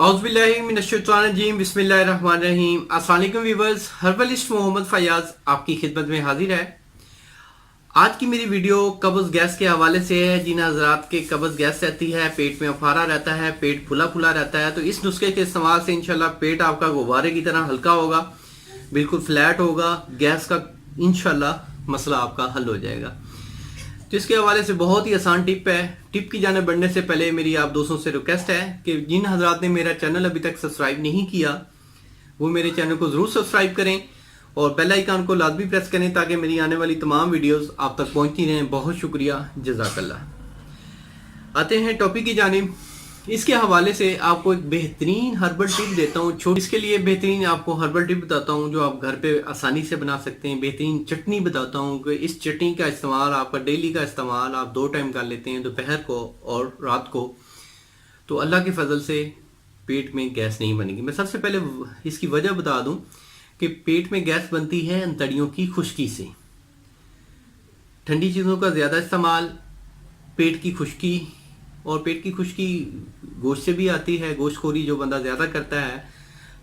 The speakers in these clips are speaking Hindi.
औज़ुबिल्लाहिमिनश्शैतानिर्रजीम बिस्मिल्लाहिर्रहमानिर्रहीम। अस्सलाम वालेकुम व्यूअर्स, हर्बलिस्ट मोहम्मद फयाज आपकी खिदमत में हाजिर है। आज की मेरी वीडियो कब्ज़ गैस के हवाले से है। जिन हजरात के कब्ज़ गैस रहती है, पेट में अफारा रहता है, पेट फुला फुला रहता है, तो इस नुस्खे के इस्तेमाल से इंशाल्लाह पेट आपका गुब्बारे की तरह हल्का होगा, बिल्कुल फ्लैट होगा। गैस का इंशाल्लाह मसला आपका हल हो जाएगा। तो इसके हवाले से बहुत ही आसान टिप है। टिप की जाने बढ़ने से पहले मेरी आप दोस्तों से रिक्वेस्ट है कि जिन हजरात ने मेरा चैनल अभी तक सब्सक्राइब नहीं किया वो मेरे चैनल को ज़रूर सब्सक्राइब करें और बेल आइकन को लाजमी प्रेस करें ताकि मेरी आने वाली तमाम वीडियोस आप तक पहुंचती रहें। बहुत शुक्रिया, जज़ाकल्लाह। आते हैं टॉपिक की जानिब। इसके हवाले से आपको एक बेहतरीन हर्बल टिप देता हूँ। छोटी इसके लिए बेहतरीन आपको हर्बल टिप बताता हूँ जो आप घर पे आसानी से बना सकते हैं। बेहतरीन चटनी बताता हूँ कि इस चटनी का इस्तेमाल आपका डेली का इस्तेमाल आप 2 टाइम कर लेते हैं, दोपहर को और रात को, तो अल्लाह के फजल से पेट में गैस नहीं बनेगी। मैं सबसे पहले इसकी वजह बता दूँ कि पेट में गैस बनती है अंतड़ियों की खुश्की से। ठंडी चीज़ों का ज़्यादा इस्तेमाल, पेट की खुश्की, और पेट की खुश्की गोश्त से भी आती है। गोश्तखोरी जो बंदा ज़्यादा करता है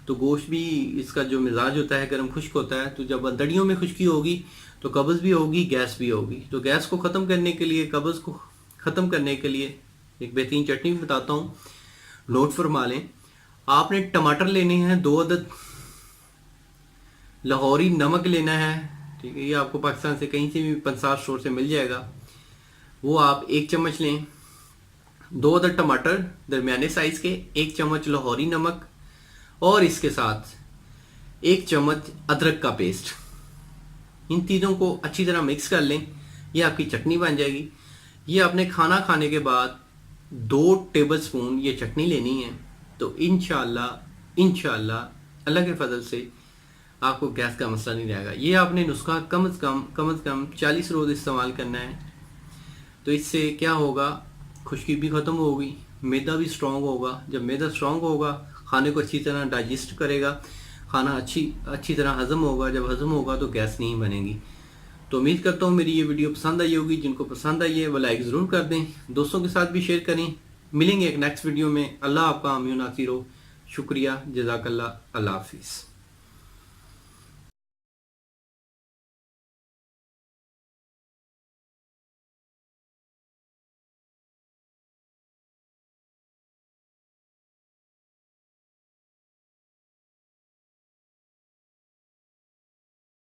तो गोश्त भी इसका जो मिजाज होता है गर्म खुश्क होता है। तो जब अंतड़ियों में खुश्की होगी तो कब्ज़ भी होगी, गैस भी होगी। तो गैस को ख़त्म करने के लिए, कब्ज़ को ख़त्म करने के लिए एक बेहतरीन चटनी बताता हूँ, नोट फरमा लें। आपने टमाटर लेने हैं 2 अदद, लाहौरी नमक लेना है, ठीक है, ये आपको पाकिस्तान से कहीं से भी पंसार स्टोर से मिल जाएगा, वो आप 1 चम्मच लें। 2 अदद टमाटर दरमियाने साइज के, 1 चम्मच लाहौरी नमक और इसके साथ 1 चम्मच अदरक का पेस्ट। इन तीनों को अच्छी तरह मिक्स कर लें, ये आपकी चटनी बन जाएगी। ये आपने खाना खाने के बाद 2 टेबलस्पून ये चटनी लेनी है। तो इंशाल्लाह अल्लाह के फजल से आपको गैस का मसला नहीं रहेगा। ये आपने नुस्खा कम से कम 40 रोज़ इस्तेमाल करना है। तो इससे क्या होगा, खुश्की भी ख़त्म होगी, मैदा भी स्ट्रॉन्ग होगा। जब मैदा स्ट्रॉन्ग होगा खाने को अच्छी तरह डाइजेस्ट करेगा, खाना अच्छी तरह हज़म होगा। जब हज़म होगा तो गैस नहीं बनेगी। तो उम्मीद करता हूँ मेरी ये वीडियो पसंद आई होगी। जिनको पसंद आई है वो लाइक ज़रूर कर दें, दोस्तों के साथ भी शेयर करें। मिलेंगे एक नेक्स्ट वीडियो में। अल्लाह आपका आमीन नासिर हो। शुक्रिया, जज़ाकल्लाह, अल्लाह हाफिज़।